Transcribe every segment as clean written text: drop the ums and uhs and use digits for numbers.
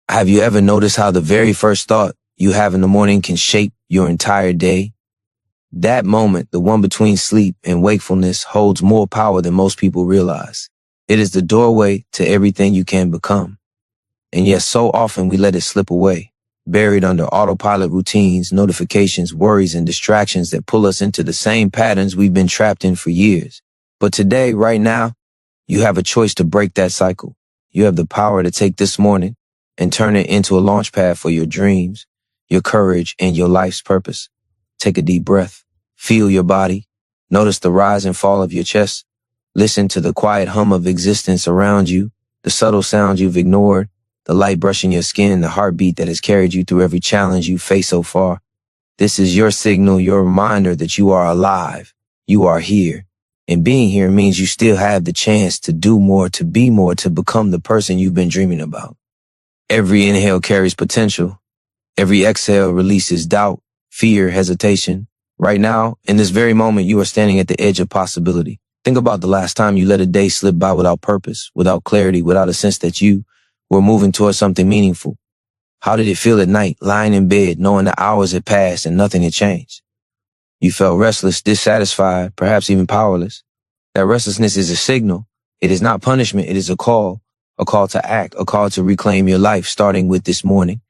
Have you ever noticed how the very first thought you have in the morning can shape your entire day? That moment, the one between sleep and wakefulness, holds more power than most people realize. It is the doorway to everything you can become. And yet so often we let it slip away, buried under autopilot routines, notifications, worries, and distractions that pull us into the same patterns we've been trapped in for years. But today, right now, you have a choice to break that cycle. You have the power to take this morning and turn it into a launch pad for your dreams, your courage, and your life's purpose. Take a deep breath. Feel your body. Notice the rise and fall of your chest. Listen to the quiet hum of existence around you, the subtle sounds you've ignored, the light brushing your skin, the heartbeat that has carried you through every challenge you've faced so far. This is your signal, your reminder that you are alive. You are here. And being here means you still have the chance to do more, to be more, to become the person you've been dreaming about. Every inhale carries potential. Every exhale releases doubt, fear, hesitation. Right now, in this very moment, you are standing at the edge of possibility. Think about the last time you let a day slip by without purpose, without clarity, without a sense that you were moving towards something meaningful. How did it feel at night, lying in bed, knowing the hours had passed and nothing had changed? You felt restless, dissatisfied, perhaps even powerless. That restlessness is a signal. It is not punishment. It is a call to act, a call to reclaim your life, starting with this morning.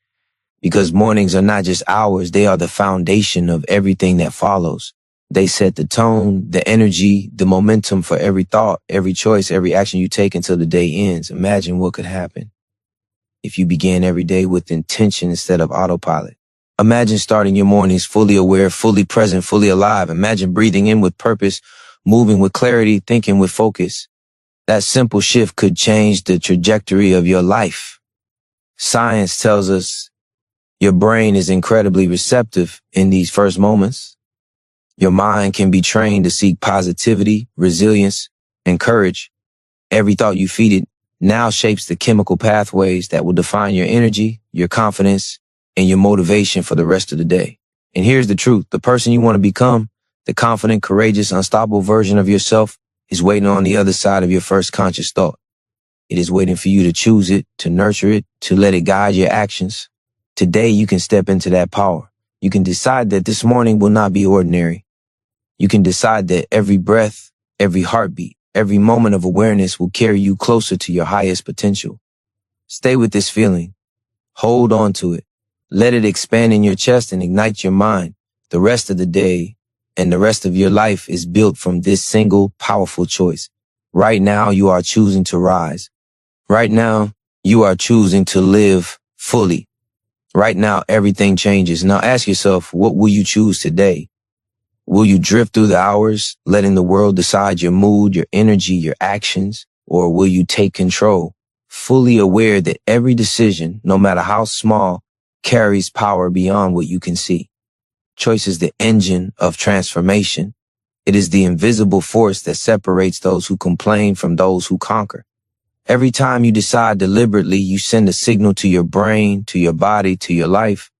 Because mornings are not just hours, they are the foundation of everything that follows. They set the tone, the energy, the momentum for every thought, every choice, every action you take until the day ends. Imagine what could happen if you began every day with intention instead of autopilot. Imagine starting your mornings fully aware, fully present, fully alive. Imagine breathing in with purpose, moving with clarity, thinking with focus. That simple shift could change the trajectory of your life. Science tells us your brain is incredibly receptive in these first moments. Your mind can be trained to seek positivity, resilience, and courage. Every thought you feed it now shapes the chemical pathways that will define your energy, your confidence, and your motivation for the rest of the day. And here's the truth. The person you want to become, the confident, courageous, unstoppable version of yourself, is waiting on the other side of your first conscious thought. It is waiting for you to choose it, to nurture it, to let it guide your actions. Today, you can step into that power. You can decide that this morning will not be ordinary. You can decide that every breath, every heartbeat, every moment of awareness will carry you closer to your highest potential. Stay with this feeling. Hold on to it. Let it expand in your chest and ignite your mind. The rest of the day and the rest of your life is built from this single powerful choice. Right now, you are choosing to rise. Right now, you are choosing to live fully. Right now, everything changes. Now ask yourself, what will you choose today? Will you drift through the hours, letting the world decide your mood, your energy, your actions? Or will you take control, fully aware that every decision, no matter how small, carries power beyond what you can see? Choice is the engine of transformation. It is the invisible force that separates those who complain from those who conquer. Every time you decide deliberately, you send a signal to your brain, to your body, to your life.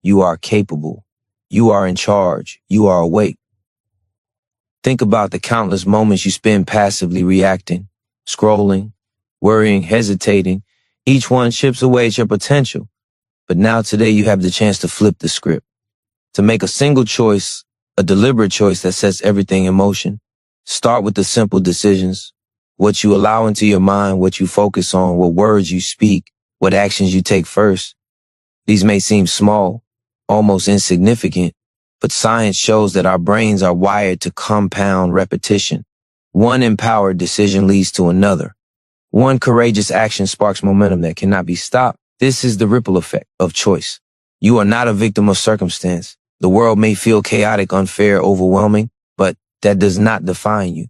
You are capable. You are in charge. You are awake. Think about the countless moments you spend passively reacting, scrolling, worrying, hesitating. Each one chips away at your potential. But now today you have the chance to flip the script, to make a single choice, a deliberate choice that sets everything in motion. Start with the simple decisions. What you allow into your mind, what you focus on, what words you speak, what actions you take first. These may seem small, almost insignificant, but science shows that our brains are wired to compound repetition. One empowered decision leads to another. One courageous action sparks momentum that cannot be stopped. This is the ripple effect of choice. You are not a victim of circumstance. The world may feel chaotic, unfair, overwhelming, but that does not define you.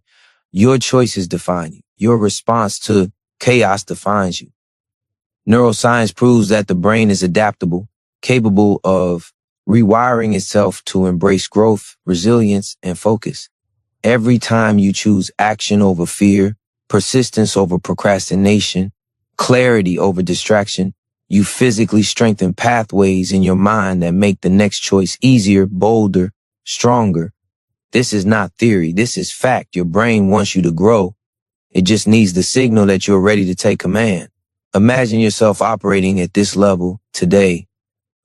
Your choices define you. Your response to chaos defines you. Neuroscience proves that the brain is adaptable, capable of rewiring itself to embrace growth, resilience, and focus. Every time you choose action over fear, persistence over procrastination, clarity over distraction, you physically strengthen pathways in your mind that make the next choice easier, bolder, stronger. This is not theory. This is fact. Your brain wants you to grow. It just needs the signal that you're ready to take command. Imagine yourself operating at this level today.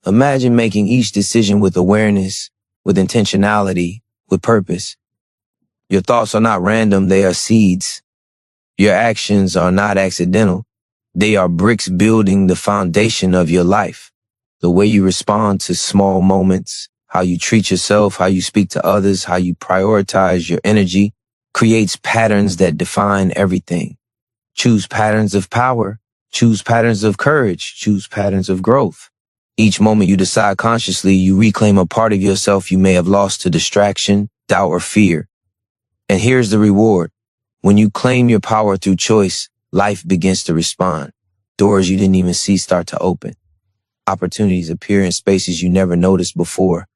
Imagine making each decision with awareness, with intentionality, with purpose. Your thoughts are not random, they are seeds. Your actions are not accidental. They are bricks building the foundation of your life. The way you respond to small moments, how you treat yourself, how you speak to others, how you prioritize your energy, creates patterns that define everything. Choose patterns of power. Choose patterns of courage. Choose patterns of growth. Each moment you decide consciously, you reclaim a part of yourself you may have lost to distraction, doubt, or fear. And here's the reward. When you claim your power through choice, life begins to respond. Doors you didn't even see start to open. Opportunities appear in spaces you never noticed before.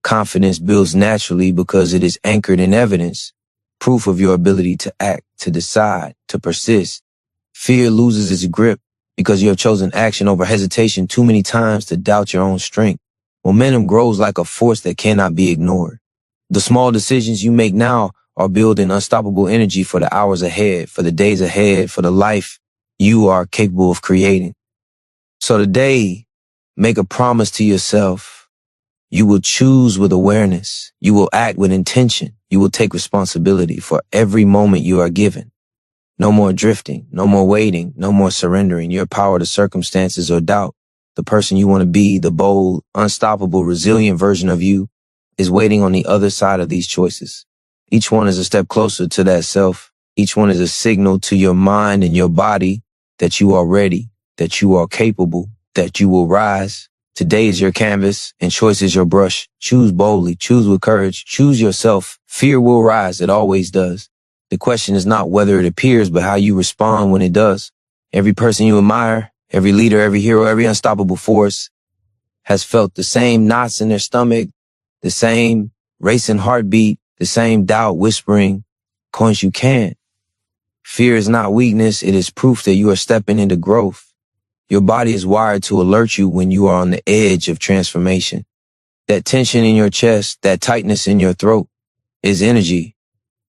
Confidence builds naturally because it is anchored in evidence, proof of your ability to act, to decide, to persist. Fear loses its grip because you have chosen action over hesitation too many times to doubt your own strength. Momentum grows like a force that cannot be ignored. The small decisions you make now are building unstoppable energy for the hours ahead, for the days ahead, for the life you are capable of creating. So today, make a promise to yourself. You will choose with awareness. You will act with intention. You will take responsibility for every moment you are given. No more drifting, no more waiting, no more surrendering your power to circumstances or doubt. The person you want to be, the bold, unstoppable, resilient version of you, is waiting on the other side of these choices. Each one is a step closer to that self. Each one is a signal to your mind and your body that you are ready, that you are capable, that you will rise. Today is your canvas and choice is your brush. Choose boldly, choose with courage, choose yourself. Fear will rise. It always does. The question is not whether it appears, but how you respond when it does. Every person you admire, every leader, every hero, every unstoppable force has felt the same knots in their stomach, the same racing heartbeat, the same doubt whispering, "Coins, you can't." Fear is not weakness. It is proof that you are stepping into growth. Your body is wired to alert you when you are on the edge of transformation. That tension in your chest, that tightness in your throat is energy.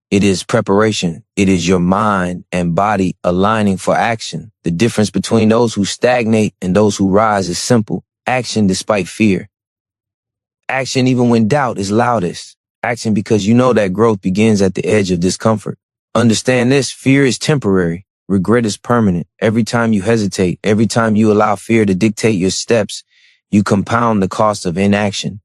It is preparation. It is your mind and body aligning for action. The difference between those who stagnate and those who rise is simple. Action despite fear. Action even when doubt is loudest. Action because you know that growth begins at the edge of discomfort. Understand this, fear is temporary. Regret is permanent. Every time you hesitate, every time you allow fear to dictate your steps, you compound the cost of inaction.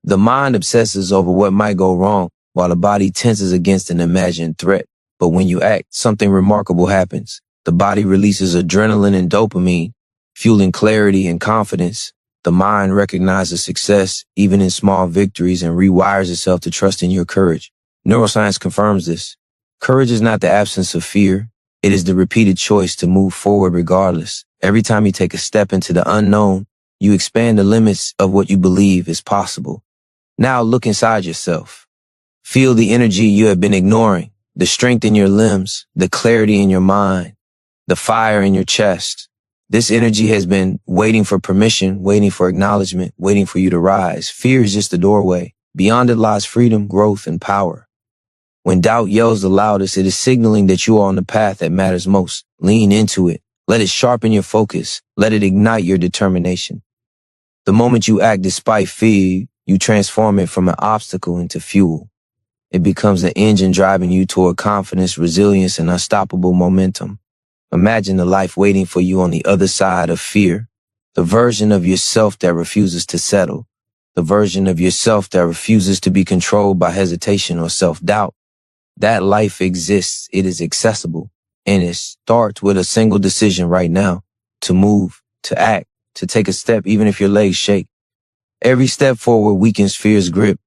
The mind obsesses over what might go wrong, while the body tenses against an imagined threat. But when you act, something remarkable happens. The body releases adrenaline and dopamine, fueling clarity and confidence. The mind recognizes success, even in small victories, and rewires itself to trust in your courage. Neuroscience confirms this. Courage is not the absence of fear. It is the repeated choice to move forward regardless. Every time you take a step into the unknown, you expand the limits of what you believe is possible. Now look inside yourself. Feel the energy you have been ignoring, the strength in your limbs, the clarity in your mind, the fire in your chest. This energy has been waiting for permission, waiting for acknowledgement, waiting for you to rise. Fear is just the doorway. Beyond it lies freedom, growth, and power. When doubt yells the loudest, it is signaling that you are on the path that matters most. Lean into it. Let it sharpen your focus. Let it ignite your determination. The moment you act despite fear, you transform it from an obstacle into fuel. It becomes the engine driving you toward confidence, resilience, and unstoppable momentum. Imagine the life waiting for you on the other side of fear. The version of yourself that refuses to settle. The version of yourself that refuses to be controlled by hesitation or self-doubt. That life exists. It is accessible. And it starts with a single decision right now. To move, to act, to take a step even if your legs shake. Every step forward weakens fear's grip.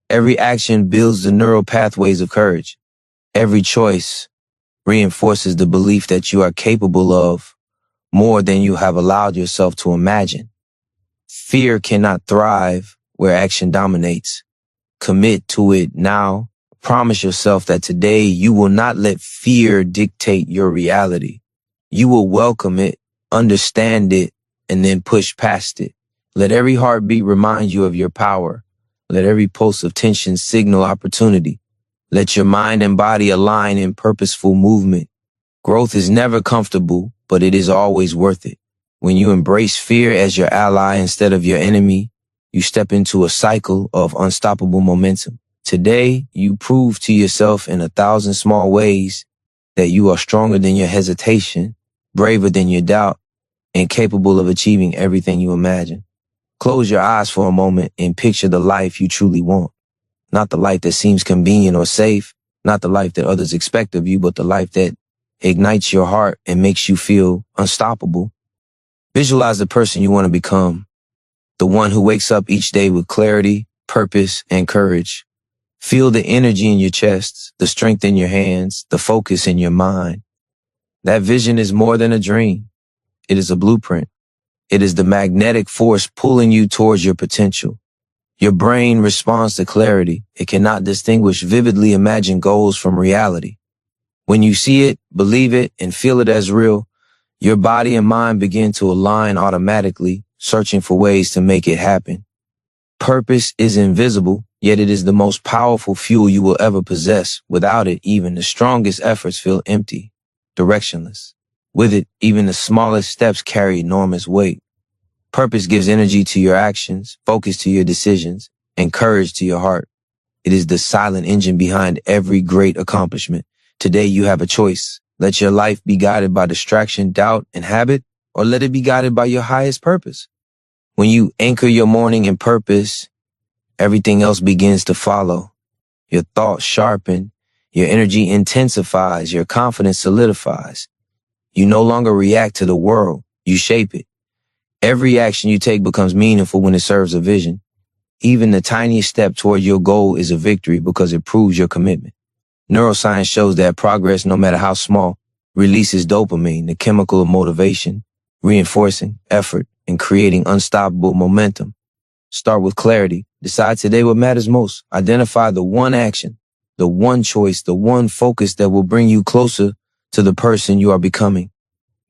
Every action builds the neural pathways of courage. Every choice reinforces the belief that you are capable of more than you have allowed yourself to imagine. Fear cannot thrive where action dominates. Commit to it now. Promise yourself that today you will not let fear dictate your reality. You will welcome it, understand it, and then push past it. Let every heartbeat remind you of your power. Let every pulse of tension signal opportunity. Let your mind and body align in purposeful movement. Growth is never comfortable, but it is always worth it. When you embrace fear as your ally instead of your enemy, you step into a cycle of unstoppable momentum. Today, you prove to yourself in 1,000 small ways that you are stronger than your hesitation, braver than your doubt, and capable of achieving everything you imagine. Close your eyes for a moment and picture the life you truly want. Not the life that seems convenient or safe, not the life that others expect of you, but the life that ignites your heart and makes you feel unstoppable. Visualize the person you want to become, the one who wakes up each day with clarity, purpose, and courage. Feel the energy in your chest, the strength in your hands, the focus in your mind. That vision is more than a dream. It is a blueprint. It is the magnetic force pulling you towards your potential. Your brain responds to clarity. It cannot distinguish vividly imagined goals from reality. When you see it, believe it, and feel it as real, your body and mind begin to align automatically, searching for ways to make it happen. Purpose is invisible, yet it is the most powerful fuel you will ever possess. Without it, even the strongest efforts feel empty, directionless. With it, even the smallest steps carry enormous weight. Purpose gives energy to your actions, focus to your decisions, and courage to your heart. It is the silent engine behind every great accomplishment. Today you have a choice. Let your life be guided by distraction, doubt, and habit, or let it be guided by your highest purpose. When you anchor your morning in purpose, everything else begins to follow. Your thoughts sharpen, your energy intensifies, your confidence solidifies. You no longer react to the world, you shape it. Every action you take becomes meaningful when it serves a vision. Even the tiniest step toward your goal is a victory because it proves your commitment. Neuroscience shows that progress, no matter how small, releases dopamine, the chemical of motivation, reinforcing effort and creating unstoppable momentum. Start with clarity. Decide today what matters most. Identify the one action, the one choice, the one focus that will bring you closer to the person you are becoming.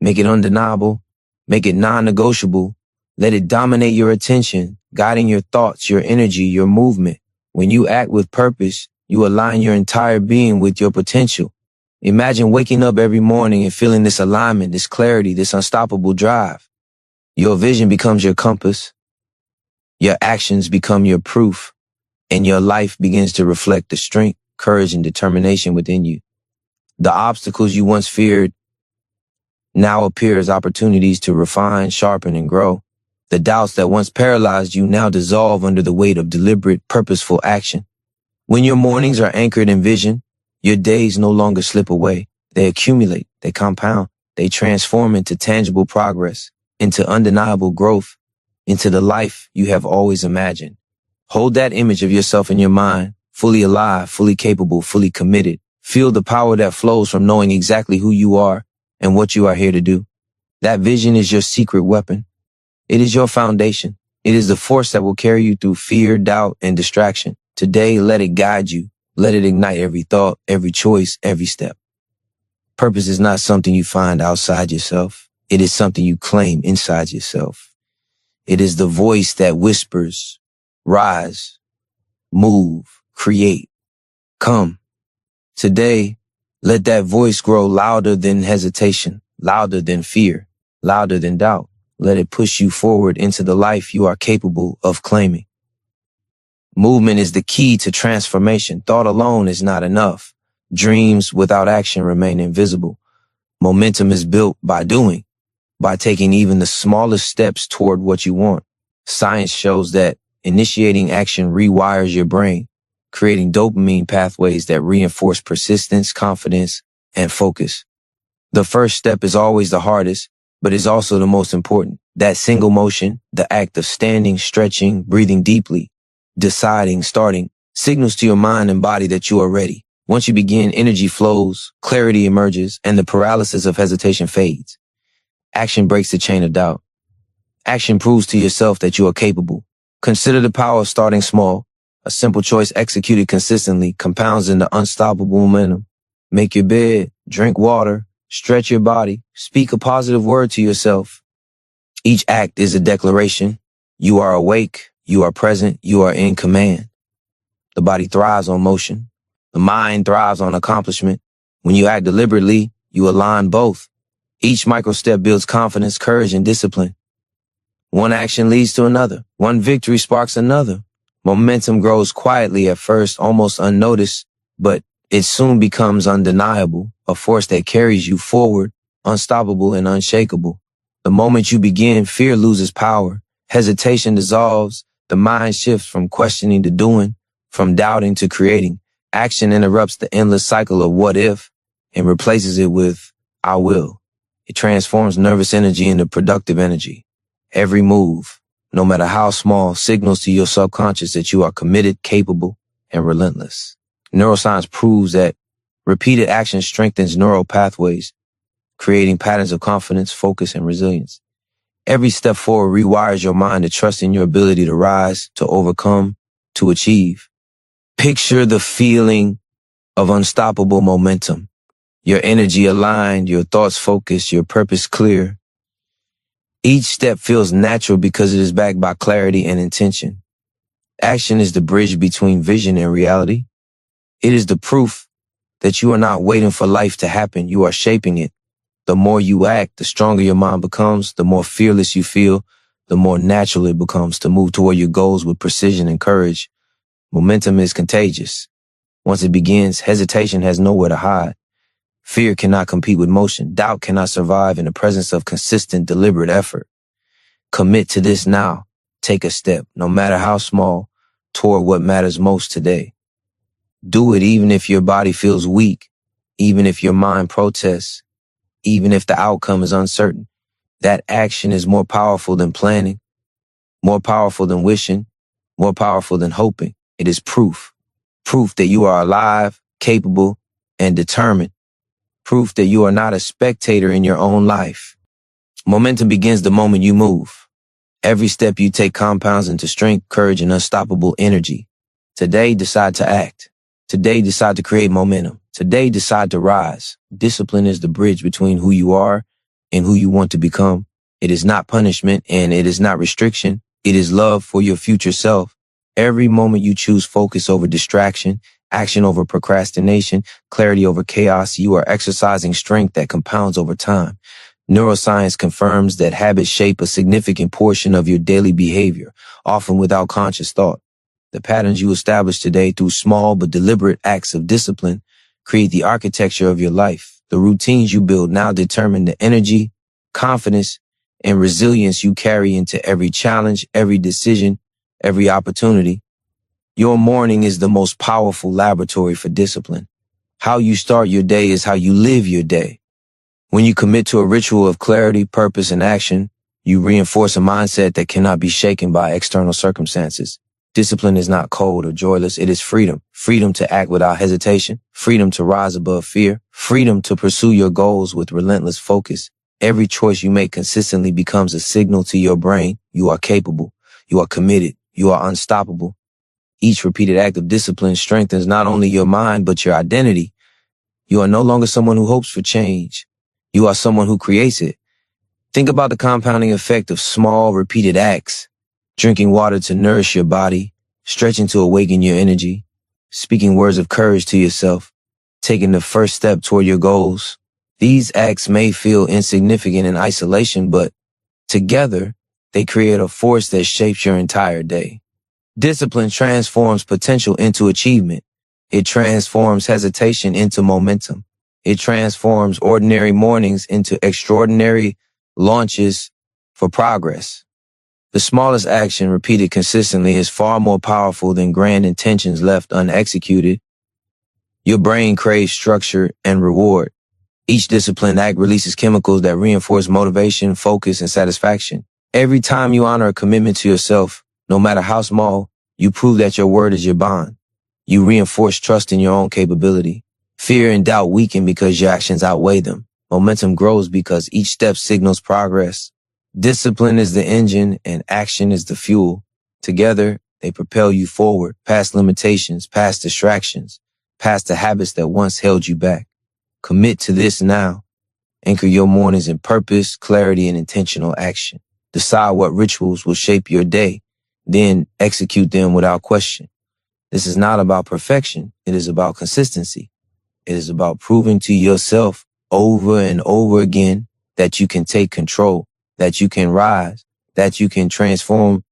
Make it undeniable. Make it non-negotiable. Let it dominate your attention, guiding your thoughts, your energy, your movement. When you act with purpose, you align your entire being with your potential. Imagine waking up every morning and feeling this alignment, this clarity, this unstoppable drive. Your vision becomes your compass. Your actions become your proof, and your life begins to reflect the strength, courage, and determination within you. The obstacles you once feared now appear as opportunities to refine, sharpen, and grow. The doubts that once paralyzed you now dissolve under the weight of deliberate, purposeful action. When your mornings are anchored in vision, your days no longer slip away. They accumulate, they compound, they transform into tangible progress, into undeniable growth, into the life you have always imagined. Hold that image of yourself in your mind, fully alive, fully capable, fully committed. Feel the power that flows from knowing exactly who you are and what you are here to do. That vision is your secret weapon. It is your foundation. It is the force that will carry you through fear, doubt, and distraction. Today, let it guide you. Let it ignite every thought, every choice, every step. Purpose is not something you find outside yourself. It is something you claim inside yourself. It is the voice that whispers, rise, move, create, come. Today, let that voice grow louder than hesitation, louder than fear, louder than doubt. Let it push you forward into the life you are capable of claiming. Movement is the key to transformation. Thought alone is not enough. Dreams without action remain invisible. Momentum is built by doing, by taking even the smallest steps toward what you want. Science shows that initiating action rewires your brain, creating dopamine pathways that reinforce persistence, confidence, and focus. The first step is always the hardest, but is also the most important. That single motion, the act of standing, stretching, breathing deeply, deciding, starting, signals to your mind and body that you are ready. Once you begin, energy flows, clarity emerges, and the paralysis of hesitation fades. Action breaks the chain of doubt. Action proves to yourself that you are capable. Consider the power of starting small. A simple choice executed consistently compounds into unstoppable momentum. Make your bed, drink water, stretch your body, speak a positive word to yourself. Each act is a declaration. You are awake, you are present, you are in command. The body thrives on motion. The mind thrives on accomplishment. When you act deliberately, you align both. Each micro step builds confidence, courage, and discipline. One action leads to another. One victory sparks another. Momentum grows quietly at first, almost unnoticed, but it soon becomes undeniable, a force that carries you forward, unstoppable and unshakable. The moment you begin, fear loses power. Hesitation dissolves. The mind shifts from questioning to doing, from doubting to creating. Action interrupts the endless cycle of what if and replaces it with I will. It transforms nervous energy into productive energy. Every move, no matter how small, signals to your subconscious that you are committed, capable, and relentless. Neuroscience proves that repeated action strengthens neural pathways, creating patterns of confidence, focus, and resilience. Every step forward rewires your mind to trust in your ability to rise, to overcome, to achieve. Picture the feeling of unstoppable momentum. Your energy aligned, your thoughts focused, your purpose clear. Each step feels natural because it is backed by clarity and intention. Action is the bridge between vision and reality. It is the proof that you are not waiting for life to happen, you are shaping it. The more you act, the stronger your mind becomes, the more fearless you feel, the more natural it becomes to move toward your goals with precision and courage. Momentum is contagious. Once it begins, hesitation has nowhere to hide. Fear cannot compete with motion. Doubt cannot survive in the presence of consistent, deliberate effort. Commit to this now. Take a step, no matter how small, toward what matters most today. Do it even if your body feels weak, even if your mind protests, even if the outcome is uncertain. That action is more powerful than planning, more powerful than wishing, more powerful than hoping. It is proof. Proof that you are alive, capable, and determined. Proof that you are not a spectator in your own life. Momentum begins the moment you move. Every step you take compounds into strength, courage, and unstoppable energy. Today, decide to act. Today, decide to create momentum. Today, decide to rise. Discipline is the bridge between who you are and who you want to become. It is not punishment and it is not restriction. It is love for your future self. Every moment you choose focus over distraction, action over procrastination, clarity over chaos, you are exercising strength that compounds over time. Neuroscience confirms that habits shape a significant portion of your daily behavior, often without conscious thought. The patterns you establish today through small but deliberate acts of discipline create the architecture of your life. The routines you build now determine the energy, confidence, and resilience you carry into every challenge, every decision, every opportunity. Your morning is the most powerful laboratory for discipline. How you start your day is how you live your day. When you commit to a ritual of clarity, purpose, and action, you reinforce a mindset that cannot be shaken by external circumstances. Discipline is not cold or joyless. It is freedom. Freedom to act without hesitation. Freedom to rise above fear. Freedom to pursue your goals with relentless focus. Every choice you make consistently becomes a signal to your brain. You are capable. You are committed. You are unstoppable. Each repeated act of discipline strengthens not only your mind, but your identity. You are no longer someone who hopes for change. You are someone who creates it. Think about the compounding effect of small, repeated acts. Drinking water to nourish your body, stretching to awaken your energy, speaking words of courage to yourself, taking the first step toward your goals. These acts may feel insignificant in isolation, but together, they create a force that shapes your entire day. Discipline transforms potential into achievement. It transforms hesitation into momentum. It transforms ordinary mornings into extraordinary launches for progress. The smallest action repeated consistently is far more powerful than grand intentions left unexecuted. Your brain craves structure and reward. Each disciplined act releases chemicals that reinforce motivation, focus, and satisfaction. Every time you honor a commitment to yourself, no matter how small, you prove that your word is your bond. You reinforce trust in your own capability. Fear and doubt weaken because your actions outweigh them. Momentum grows because each step signals progress. Discipline is the engine and action is the fuel. Together, they propel you forward, past limitations, past distractions, past the habits that once held you back. Commit to this now. Anchor your mornings in purpose, clarity, and intentional action. Decide what rituals will shape your day, then execute them without question. This is not about perfection. It is about consistency. It is about proving to yourself over and over again that you can take control, that you can rise, that you can transform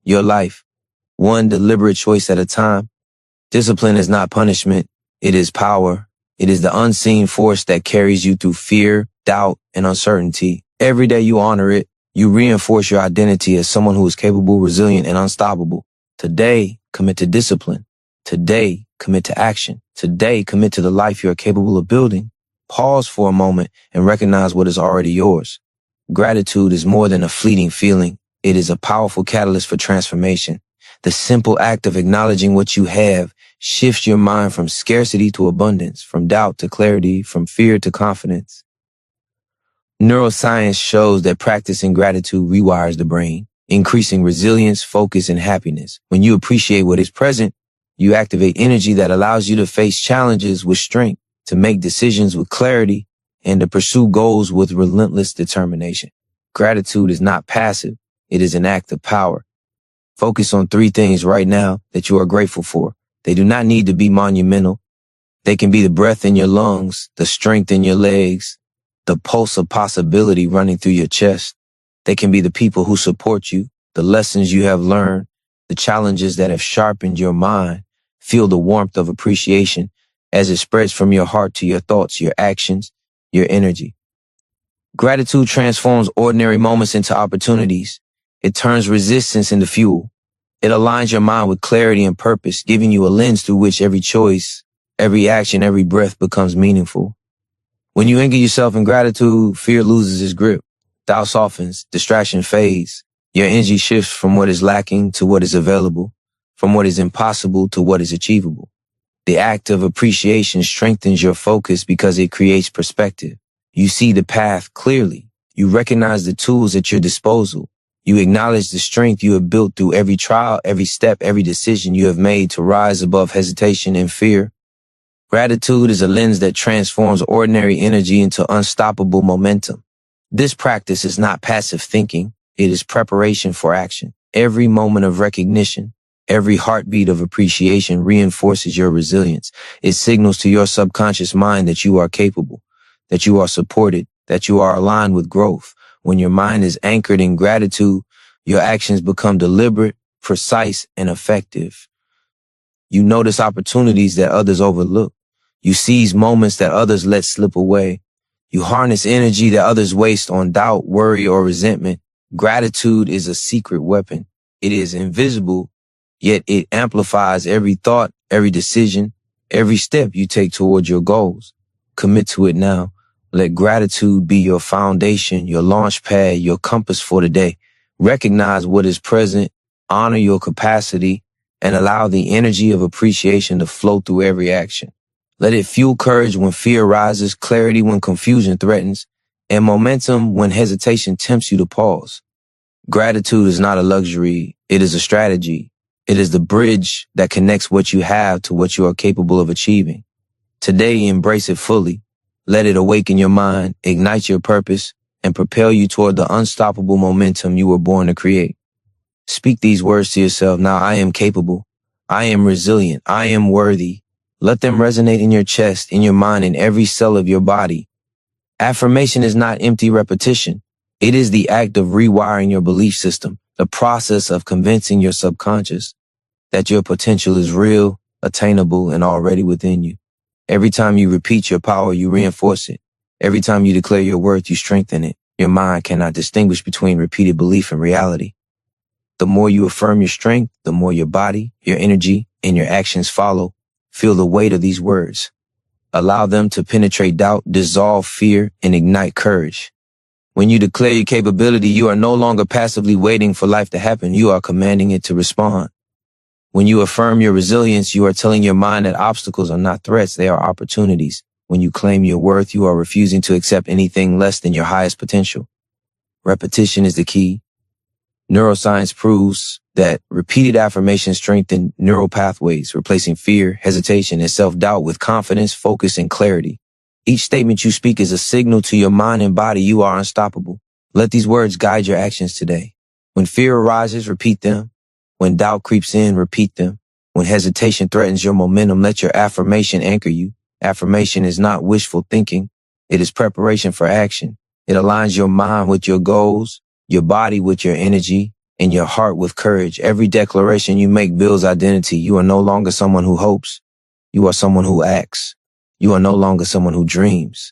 your life one deliberate choice at a time. Discipline is not punishment. It is power. It is the unseen force that carries you through fear, doubt, and uncertainty. Every day you honor it, you reinforce your identity as someone who is capable, resilient, and unstoppable. Today, commit to discipline. Today, commit to action. Today, commit to the life you are capable of building. Pause for a moment and recognize what is already yours. Gratitude is more than a fleeting feeling. It is a powerful catalyst for transformation. The simple act of acknowledging what you have shifts your mind from scarcity to abundance, from doubt to clarity, from fear to confidence. Neuroscience shows that practicing gratitude rewires the brain, increasing resilience, focus, and happiness. When you appreciate what is present, you activate energy that allows you to face challenges with strength, to make decisions with clarity, and to pursue goals with relentless determination. Gratitude is not passive. It is an act of power. Focus on 3 things right now that you are grateful for. They do not need to be monumental. They can be the breath in your lungs, the strength in your legs, the pulse of possibility running through your chest. They can be the people who support you, the lessons you have learned, the challenges that have sharpened your mind. Feel the warmth of appreciation as it spreads from your heart to your thoughts, your actions, your energy. Gratitude transforms ordinary moments into opportunities. It turns resistance into fuel. It aligns your mind with clarity and purpose, giving you a lens through which every choice, every action, every breath becomes meaningful. When you anchor yourself in gratitude, fear loses its grip. Doubt softens, distraction fades. Your energy shifts from what is lacking to what is available, from what is impossible to what is achievable. The act of appreciation strengthens your focus because it creates perspective. You see the path clearly. You recognize the tools at your disposal. You acknowledge the strength you have built through every trial, every step, every decision you have made to rise above hesitation and fear. Gratitude is a lens that transforms ordinary energy into unstoppable momentum. This practice is not passive thinking. It is preparation for action. Every moment of recognition, every heartbeat of appreciation reinforces your resilience. It signals to your subconscious mind that you are capable, that you are supported, that you are aligned with growth. When your mind is anchored in gratitude, your actions become deliberate, precise, and effective. You notice opportunities that others overlook. You seize moments that others let slip away. You harness energy that others waste on doubt, worry, or resentment. Gratitude is a secret weapon. It is invisible, yet it amplifies every thought, every decision, every step you take towards your goals. Commit to it now. Let gratitude be your foundation, your launch pad, your compass for the day. Recognize what is present, honor your capacity, and allow the energy of appreciation to flow through every action. Let it fuel courage when fear rises, clarity when confusion threatens, and momentum when hesitation tempts you to pause. Gratitude is not a luxury. It is a strategy. It is the bridge that connects what you have to what you are capable of achieving. Today, embrace it fully. Let it awaken your mind, ignite your purpose, and propel you toward the unstoppable momentum you were born to create. Speak these words to yourself. Now, I am capable. I am resilient. I am worthy. Let them resonate in your chest, in your mind, in every cell of your body. Affirmation is not empty repetition. It is the act of rewiring your belief system, the process of convincing your subconscious that your potential is real, attainable, and already within you. Every time you repeat your power, you reinforce it. Every time you declare your worth, you strengthen it. Your mind cannot distinguish between repeated belief and reality. The more you affirm your strength, the more your body, your energy, and your actions follow. Feel the weight of these words. Allow them to penetrate doubt, dissolve fear, and ignite courage. When you declare your capability, you are no longer passively waiting for life to happen. You are commanding it to respond. When you affirm your resilience, you are telling your mind that obstacles are not threats, they are opportunities. When you claim your worth, you are refusing to accept anything less than your highest potential. Repetition is the key. Neuroscience proves that repeated affirmations strengthen neural pathways, replacing fear, hesitation, and self-doubt with confidence, focus, and clarity. Each statement you speak is a signal to your mind and body you are unstoppable. Let these words guide your actions today. When fear arises, repeat them. When doubt creeps in, repeat them. When hesitation threatens your momentum, let your affirmation anchor you. Affirmation is not wishful thinking. It is preparation for action. It aligns your mind with your goals, your body with your energy, and your heart with courage. Every declaration you make builds identity. You are no longer someone who hopes. You are someone who acts. You are no longer someone who dreams.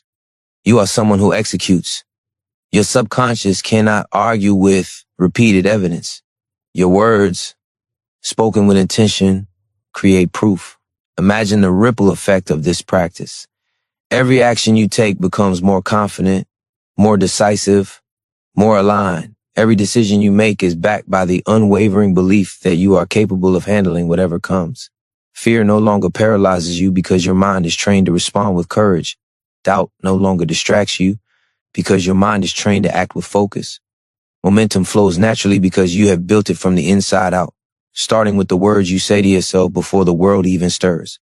You are someone who executes. Your subconscious cannot argue with repeated evidence. Your words, spoken with intention, create proof. Imagine the ripple effect of this practice. Every action you take becomes more confident, more decisive, more aligned. Every decision you make is backed by the unwavering belief that you are capable of handling whatever comes. Fear no longer paralyzes you because your mind is trained to respond with courage. Doubt no longer distracts you because your mind is trained to act with focus. Momentum flows naturally because you have built it from the inside out, starting with the words you say to yourself before the world even stirs.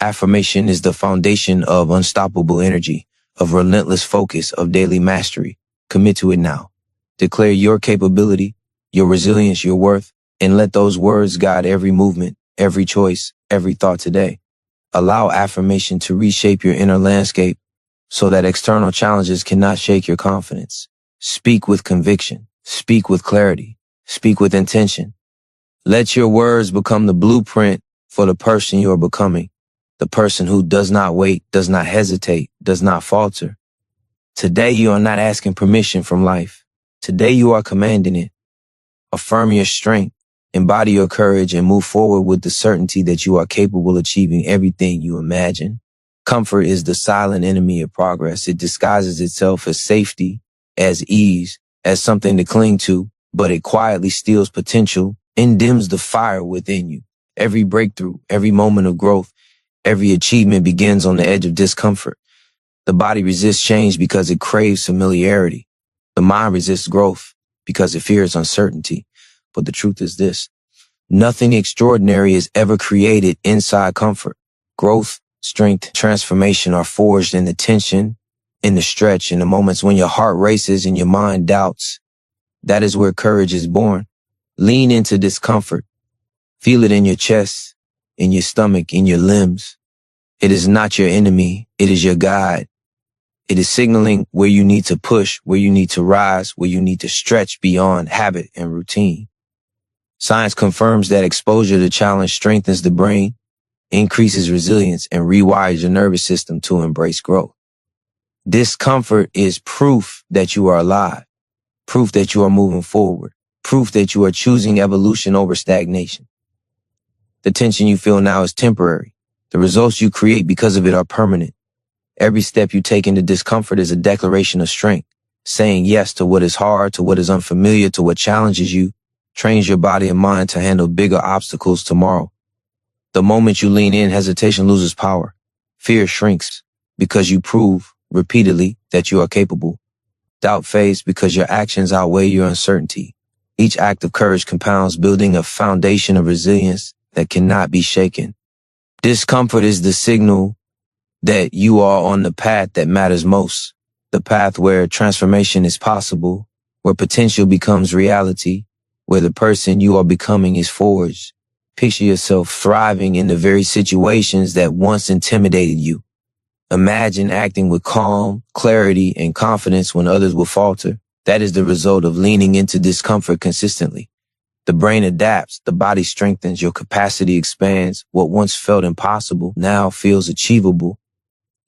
Affirmation is the foundation of unstoppable energy, of relentless focus, of daily mastery. Commit to it now. Declare your capability, your resilience, your worth, and let those words guide every movement, every choice, every thought today. Allow affirmation to reshape your inner landscape so that external challenges cannot shake your confidence. Speak with conviction. Speak with clarity. Speak with intention. Let your words become the blueprint for the person you are becoming. The person who does not wait, does not hesitate, does not falter. Today you are not asking permission from life. Today you are commanding it. Affirm your strength, embody your courage, and move forward with the certainty that you are capable of achieving everything you imagine. Comfort is the silent enemy of progress. It disguises itself as safety, as ease, as something to cling to, but it quietly steals potential and dims the fire within you. Every breakthrough, every moment of growth, every achievement begins on the edge of discomfort. The body resists change because it craves familiarity. The mind resists growth because it fears uncertainty. But the truth is this: nothing extraordinary is ever created inside comfort. Growth, strength, transformation are forged in the tension, in the stretch, in the moments when your heart races and your mind doubts. That is where courage is born. Lean into discomfort. Feel it in your chest, in your stomach, in your limbs. It is not your enemy. It is your guide. It is signaling where you need to push, where you need to rise, where you need to stretch beyond habit and routine. Science confirms that exposure to challenge strengthens the brain, increases resilience, and rewires your nervous system to embrace growth. Discomfort is proof that you are alive, proof that you are moving forward, proof that you are choosing evolution over stagnation. The tension you feel now is temporary. The results you create because of it are permanent. Every step you take into discomfort is a declaration of strength. Saying yes to what is hard, to what is unfamiliar, to what challenges you, trains your body and mind to handle bigger obstacles tomorrow. The moment you lean in, hesitation loses power. Fear shrinks because you prove repeatedly that you are capable. Doubt fades because your actions outweigh your uncertainty. Each act of courage compounds, building a foundation of resilience that cannot be shaken. Discomfort is the signal that you are on the path that matters most, the path where transformation is possible, where potential becomes reality, where the person you are becoming is forged. Picture yourself thriving in the very situations that once intimidated you. Imagine acting with calm, clarity, and confidence when others will falter. That is the result of leaning into discomfort consistently. The brain adapts, the body strengthens, your capacity expands. What once felt impossible now feels achievable.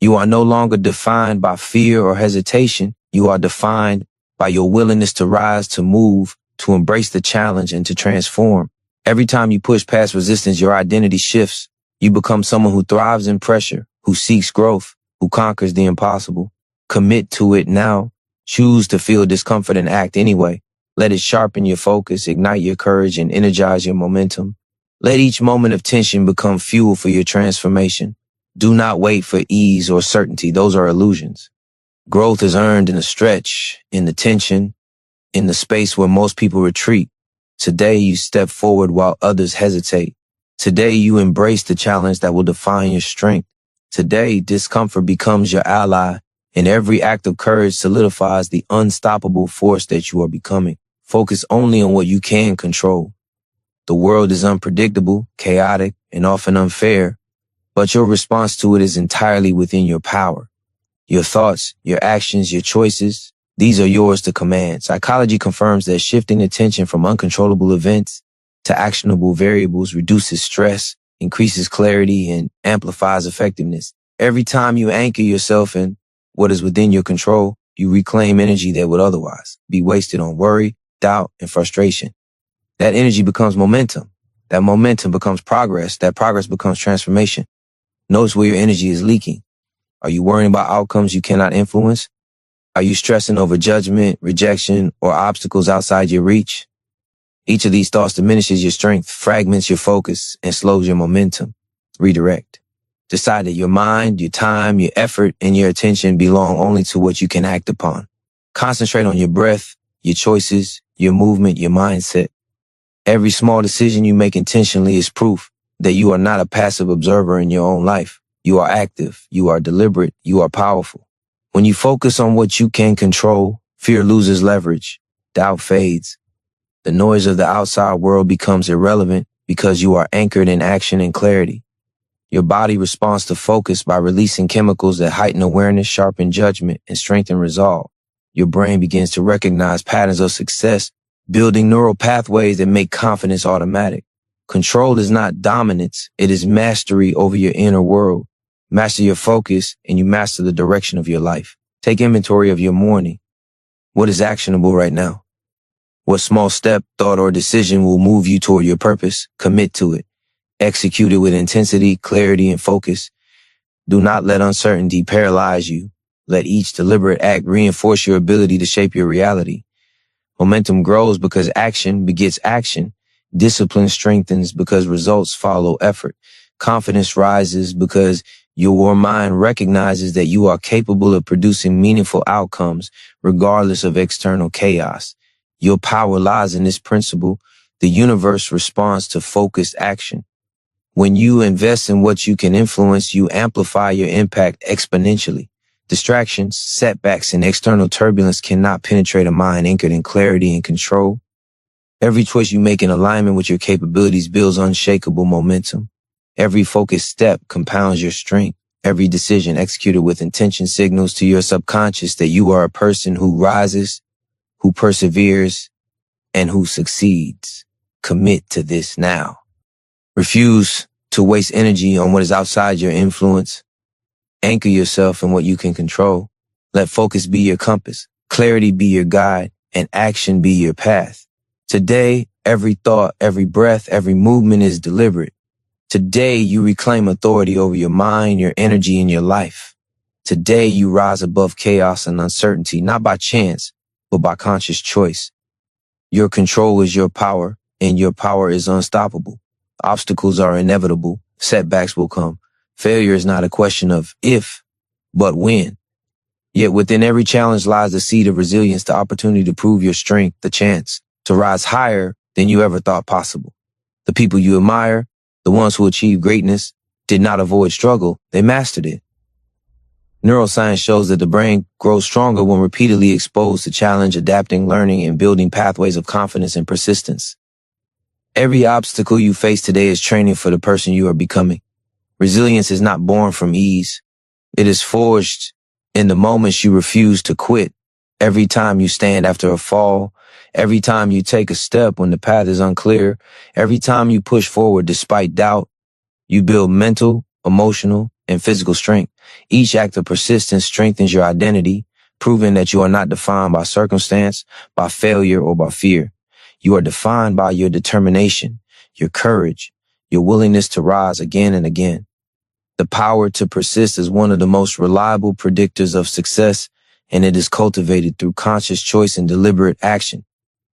You are no longer defined by fear or hesitation. You are defined by your willingness to rise, to move, to embrace the challenge, and to transform. Every time you push past resistance, your identity shifts. You become someone who thrives in pressure, who seeks growth, who conquers the impossible. Commit to it now. Choose to feel discomfort and act anyway. Let it sharpen your focus, ignite your courage, and energize your momentum. Let each moment of tension become fuel for your transformation. Do not wait for ease or certainty. Those are illusions. Growth is earned in the stretch, in the tension, in the space where most people retreat. Today you step forward while others hesitate. Today you embrace the challenge that will define your strength. Today discomfort becomes your ally, and every act of courage solidifies the unstoppable force that you are becoming. Focus only on what you can control. The world is unpredictable, chaotic, and often unfair, but your response to it is entirely within your power. Your thoughts, your actions, your choices, These are yours to command. Psychology confirms that shifting attention from uncontrollable events to actionable variables reduces stress, increases clarity, and amplifies effectiveness. Every time you anchor yourself in what is within your control, you reclaim energy that would otherwise be wasted on worry, doubt, and frustration. That energy becomes momentum. That momentum becomes progress. That progress becomes transformation. Notice where your energy is leaking. Are you worrying about outcomes you cannot influence? Are you stressing over judgment, rejection, or obstacles outside your reach? Each of these thoughts diminishes your strength, fragments your focus, and slows your momentum. Redirect. Decide that your mind, your time, your effort, and your attention belong only to what you can act upon. Concentrate on your breath, your choices, your movement, your mindset. Every small decision you make intentionally is proof that you are not a passive observer in your own life. You are active, you are deliberate, you are powerful. When you focus on what you can control, fear loses leverage, doubt fades. The noise of the outside world becomes irrelevant because you are anchored in action and clarity. Your body responds to focus by releasing chemicals that heighten awareness, sharpen judgment, and strengthen resolve. Your brain begins to recognize patterns of success, building neural pathways that make confidence automatic. Control is not dominance, it is mastery over your inner world. Master your focus, and you master the direction of your life. Take inventory of your morning. What is actionable right now? What small step, thought, or decision will move you toward your purpose? Commit to it. Execute it with intensity, clarity, and focus. Do not let uncertainty paralyze you. Let each deliberate act reinforce your ability to shape your reality. Momentum grows because action begets action. Discipline strengthens because results follow effort. Confidence rises because your mind recognizes that you are capable of producing meaningful outcomes regardless of external chaos. Your power lies in this principle. The universe responds to focused action. When you invest in what you can influence, you amplify your impact exponentially. Distractions, setbacks, and external turbulence cannot penetrate a mind anchored in clarity and control. Every choice you make in alignment with your capabilities builds unshakable momentum. Every focused step compounds your strength. Every decision executed with intention signals to your subconscious that you are a person who rises, who perseveres, and who succeeds. Commit to this now. Refuse to waste energy on what is outside your influence. Anchor yourself in what you can control. Let focus be your compass, clarity be your guide, and action be your path. Today, every thought, every breath, every movement is deliberate. Today, you reclaim authority over your mind, your energy, and your life. Today, you rise above chaos and uncertainty, not by chance, but by conscious choice. Your control is your power, and your power is unstoppable. Obstacles are inevitable. Setbacks will come. Failure is not a question of if, but when. Yet within every challenge lies the seed of resilience, the opportunity to prove your strength, the chance to rise higher than you ever thought possible. The people you admire, the ones who achieved greatness, did not avoid struggle, they mastered it. Neuroscience shows that the brain grows stronger when repeatedly exposed to challenge, adapting, learning, and building pathways of confidence and persistence. Every obstacle you face today is training for the person you are becoming. Resilience is not born from ease. It is forged in the moments you refuse to quit. Every time you stand after a fall, every time you take a step when the path is unclear, every time you push forward despite doubt, you build mental, emotional, and physical strength. Each act of persistence strengthens your identity, proving that you are not defined by circumstance, by failure, or by fear. You are defined by your determination, your courage, your willingness to rise again and again. The power to persist is one of the most reliable predictors of success, and it is cultivated through conscious choice and deliberate action.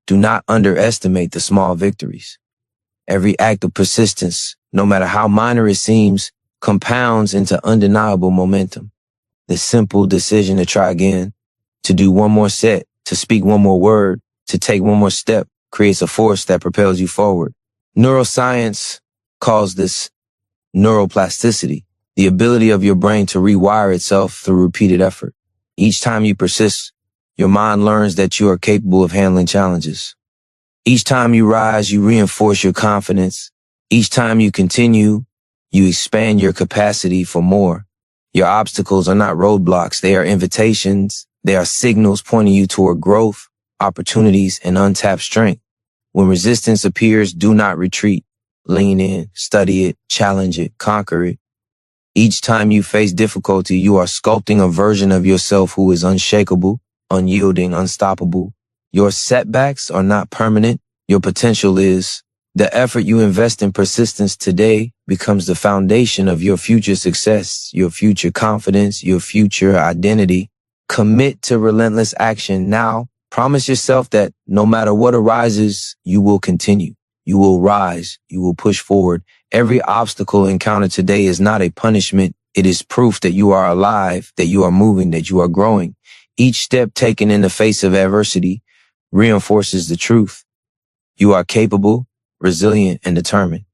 Do not underestimate the small victories. Every act of persistence, no matter how minor it seems, compounds into undeniable momentum. The simple decision to try again, to do one more set, to speak one more word, to take one more step, creates a force that propels you forward. Neuroscience calls this neuroplasticity, the ability of your brain to rewire itself through repeated effort. Each time you persist, your mind learns that you are capable of handling challenges. Each time you rise, you reinforce your confidence. Each time you continue, you expand your capacity for more. Your obstacles are not roadblocks, they are invitations. They are signals pointing you toward growth, opportunities, and untapped strength. When resistance appears, do not retreat. Lean in, study it, challenge it, conquer it. Each time you face difficulty, you are sculpting a version of yourself who is unshakable, unyielding, unstoppable. Your setbacks are not permanent. Your potential is. The effort you invest in persistence today becomes the foundation of your future success, your future confidence, your future identity. Commit to relentless action now. Promise yourself that no matter what arises, you will continue. You will rise. You will push forward. Every obstacle encountered today is not a punishment. It is proof that you are alive, that you are moving, that you are growing. Each step taken in the face of adversity reinforces the truth. You are capable, resilient, and determined.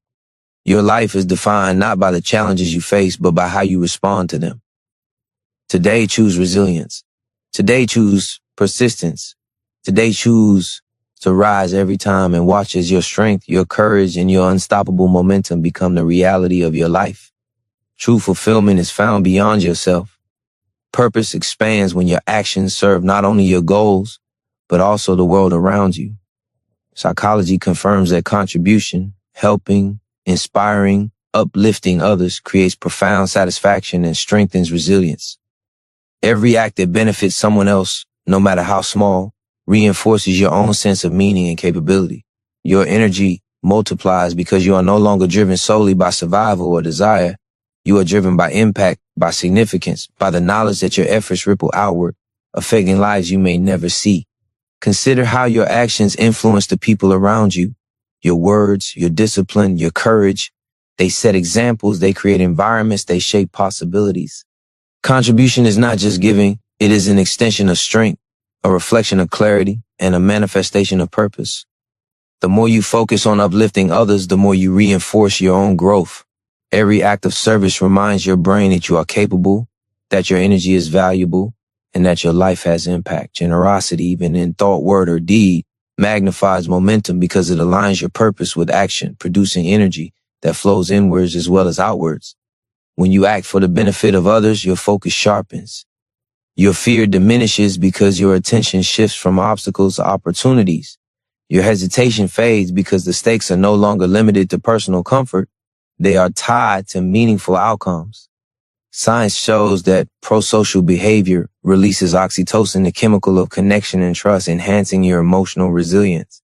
Your life is defined not by the challenges you face, but by how you respond to them. Today, choose resilience. Today, choose persistence. Today, choose to rise every time and watch as your strength, your courage, and your unstoppable momentum become the reality of your life. True fulfillment is found beyond yourself. Purpose expands when your actions serve not only your goals, but also the world around you. Psychology confirms that contribution, helping, inspiring, uplifting others creates profound satisfaction and strengthens resilience. Every act that benefits someone else, no matter how small, reinforces your own sense of meaning and capability. Your energy multiplies because you are no longer driven solely by survival or desire. You are driven by impact, by significance, by the knowledge that your efforts ripple outward, affecting lives you may never see. Consider how your actions influence the people around you. Your words, your discipline, your courage. They set examples, they create environments, they shape possibilities. Contribution is not just giving, it is an extension of strength, a reflection of clarity, and a manifestation of purpose. The more you focus on uplifting others, the more you reinforce your own growth. Every act of service reminds your brain that you are capable, that your energy is valuable, and that your life has impact. Generosity, even in thought, word, or deed, magnifies momentum because it aligns your purpose with action, producing energy that flows inwards as well as outwards. When you act for the benefit of others, your focus sharpens. Your fear diminishes because your attention shifts from obstacles to opportunities. Your hesitation fades because the stakes are no longer limited to personal comfort. They are tied to meaningful outcomes. Science shows that prosocial behavior releases oxytocin, the chemical of connection and trust, enhancing your emotional resilience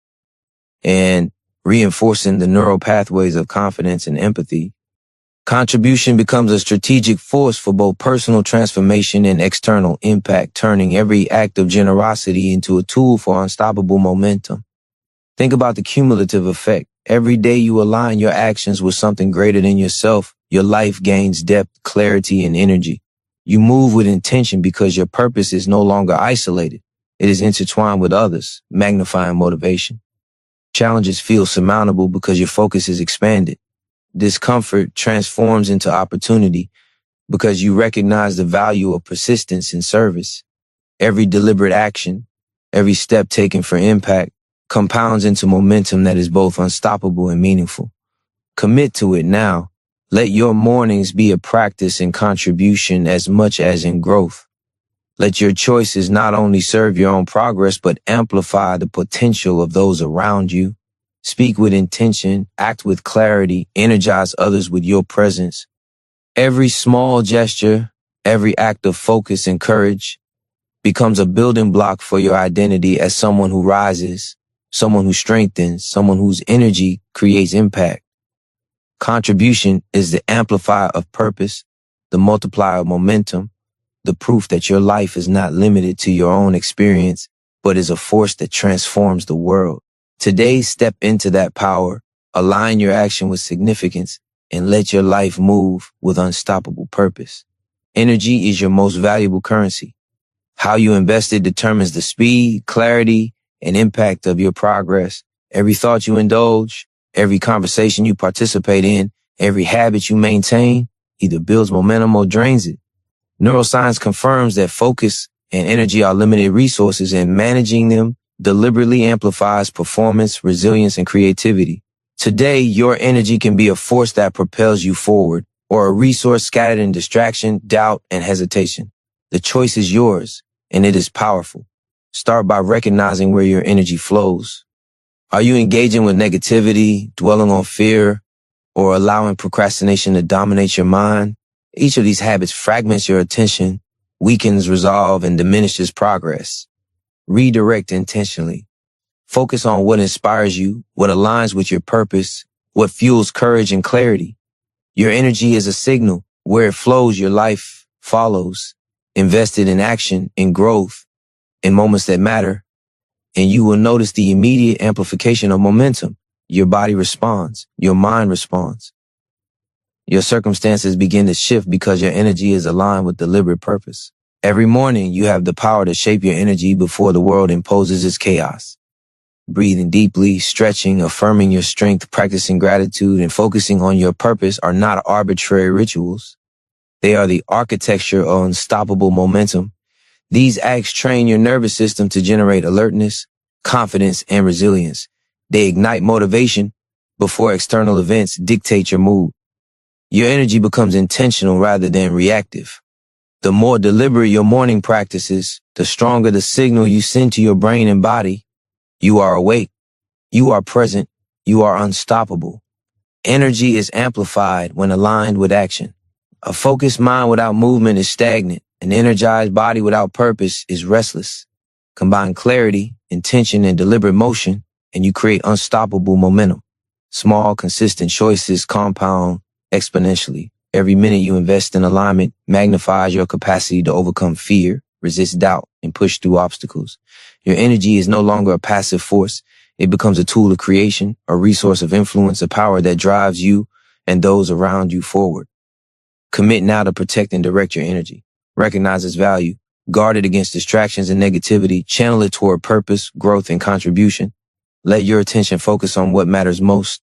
and reinforcing the neural pathways of confidence and empathy. Contribution becomes a strategic force for both personal transformation and external impact, turning every act of generosity into a tool for unstoppable momentum. Think about the cumulative effect. Every day you align your actions with something greater than yourself, your life gains depth, clarity, and energy. You move with intention because your purpose is no longer isolated. It is intertwined with others, magnifying motivation. Challenges feel surmountable because your focus is expanded. Discomfort transforms into opportunity because you recognize the value of persistence and service. Every deliberate action, every step taken for impact, compounds into momentum that is both unstoppable and meaningful. Commit to it now. Let your mornings be a practice in contribution as much as in growth. Let your choices not only serve your own progress, but amplify the potential of those around you. Speak with intention, act with clarity, energize others with your presence. Every small gesture, every act of focus and courage becomes a building block for your identity as someone who rises, someone who strengthens, someone whose energy creates impact. Contribution is the amplifier of purpose, the multiplier of momentum, the proof that your life is not limited to your own experience, but is a force that transforms the world. Today, step into that power, align your action with significance, and let your life move with unstoppable purpose. Energy is your most valuable currency. How you invest it determines the speed, clarity, and impact of your progress. Every thought you indulge, every conversation you participate in, every habit you maintain, either builds momentum or drains it. Neuroscience confirms that focus and energy are limited resources, and managing them deliberately amplifies performance, resilience, and creativity. Today, your energy can be a force that propels you forward, or a resource scattered in distraction, doubt, and hesitation. The choice is yours. and it is powerful. Start by recognizing where your energy flows. Are you engaging with negativity, dwelling on fear, or allowing procrastination to dominate your mind? Each of these habits fragments your attention, weakens resolve, and diminishes progress. Redirect intentionally. Focus on what inspires you, what aligns with your purpose, what fuels courage and clarity. Your energy is a signal. Where it flows, your life follows. Invested in action, in growth, in moments that matter, and you will notice the immediate amplification of momentum. Your body responds. Your mind responds. Your circumstances begin to shift because your energy is aligned with deliberate purpose. Every morning, you have the power to shape your energy before the world imposes its chaos. Breathing deeply, stretching, affirming your strength, practicing gratitude, and focusing on your purpose are not arbitrary rituals. They are the architecture of unstoppable momentum. These acts train your nervous system to generate alertness, confidence, and resilience. They ignite motivation before external events dictate your mood. Your energy becomes intentional rather than reactive. The more deliberate your morning practices, the stronger the signal you send to your brain and body. You are awake. You are present. You are unstoppable. Energy is amplified when aligned with action. A focused mind without movement is stagnant. An energized body without purpose is restless. Combine clarity, intention, and deliberate motion, and you create unstoppable momentum. Small, consistent choices compound exponentially. Every minute you invest in alignment magnifies your capacity to overcome fear, resist doubt, and push through obstacles. Your energy is no longer a passive force. It becomes a tool of creation, a resource of influence, a power that drives you and those around you forward. Commit now to protect and direct your energy. Recognize its value. Guard it against distractions and negativity. Channel it toward purpose, growth, and contribution. Let your attention focus on what matters most.